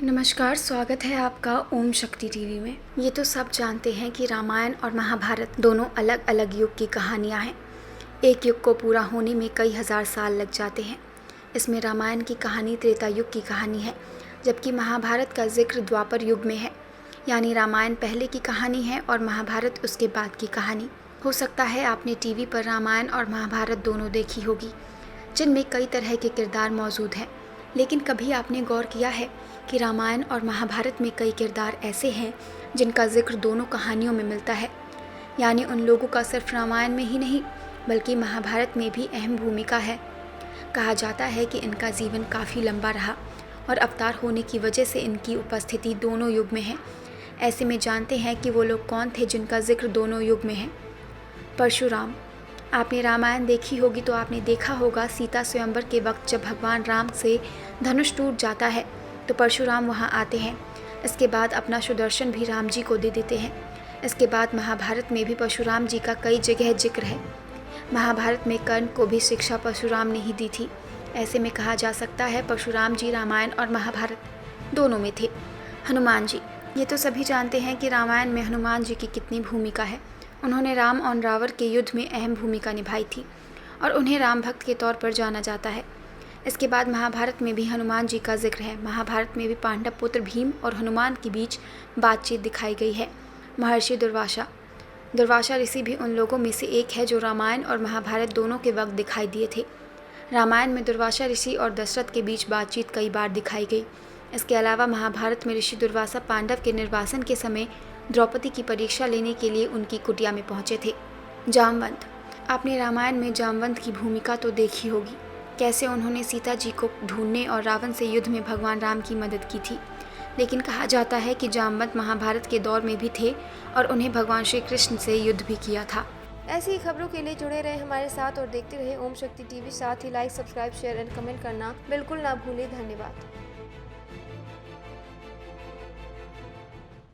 नमस्कार, स्वागत है आपका ओम शक्ति टीवी में। ये तो सब जानते हैं कि रामायण और महाभारत दोनों अलग अलग युग की कहानियाँ हैं। एक युग को पूरा होने में कई हजार साल लग जाते हैं। इसमें रामायण की कहानी त्रेता युग की कहानी है, जबकि महाभारत का जिक्र द्वापर युग में है। यानी रामायण पहले की कहानी है और महाभारत उसके बाद की कहानी। हो सकता है आपने टीवी पर रामायण और महाभारत दोनों देखी होगी, जिनमें कई तरह के किरदार मौजूद हैं। लेकिन कभी आपने गौर किया है कि रामायण और महाभारत में कई किरदार ऐसे हैं जिनका जिक्र दोनों कहानियों में मिलता है। यानी उन लोगों का सिर्फ रामायण में ही नहीं बल्कि महाभारत में भी अहम भूमिका है। कहा जाता है कि इनका जीवन काफ़ी लंबा रहा और अवतार होने की वजह से इनकी उपस्थिति दोनों युग में है। ऐसे में जानते हैं कि वो लोग कौन थे जिनका जिक्र दोनों युग में है। परशुराम। आपने रामायण देखी होगी तो आपने देखा होगा सीता स्वयंवर के वक्त जब भगवान राम से धनुष टूट जाता है तो परशुराम वहां आते हैं। इसके बाद अपना सुदर्शन भी राम जी को दे देते हैं। इसके बाद महाभारत में भी परशुराम जी का कई जगह जिक्र है। महाभारत में कर्ण को भी शिक्षा परशुराम ने ही दी थी। ऐसे में कहा जा सकता है परशुराम जी रामायण और महाभारत दोनों में थे। हनुमान जी। ये तो सभी जानते हैं कि रामायण में हनुमान जी की कितनी भूमिका है। उन्होंने राम और रावण के युद्ध में अहम भूमिका निभाई थी और उन्हें राम भक्त के तौर पर जाना जाता है। इसके बाद महाभारत में भी हनुमान जी का जिक्र है। महाभारत में भी पांडव पुत्र भीम और हनुमान के बीच बातचीत दिखाई गई है। महर्षि दुर्वासा। दुर्वासा ऋषि भी उन लोगों में से एक है जो रामायण और महाभारत दोनों के वक्त दिखाई दिए थे। रामायण में दुर्वासा ऋषि और दशरथ के बीच बातचीत कई बार दिखाई गई। इसके अलावा महाभारत में ऋषि दुर्वासा पांडव के निर्वासन के समय द्रौपदी की परीक्षा लेने के लिए उनकी कुटिया में पहुंचे थे। जामवंत। आपने रामायण में जामवंत की भूमिका तो देखी होगी, कैसे उन्होंने सीता जी को ढूंढने और रावण से युद्ध में भगवान राम की मदद की थी। लेकिन कहा जाता है कि जामवंत महाभारत के दौर में भी थे और उन्हें भगवान श्री कृष्ण से युद्ध भी किया था। ऐसी ही खबरों के लिए जुड़े रहे हमारे साथ और देखते रहे ओम शक्ति टीवी। साथ ही like, subscribe, share and comment करना बिल्कुल ना भूलें। धन्यवाद।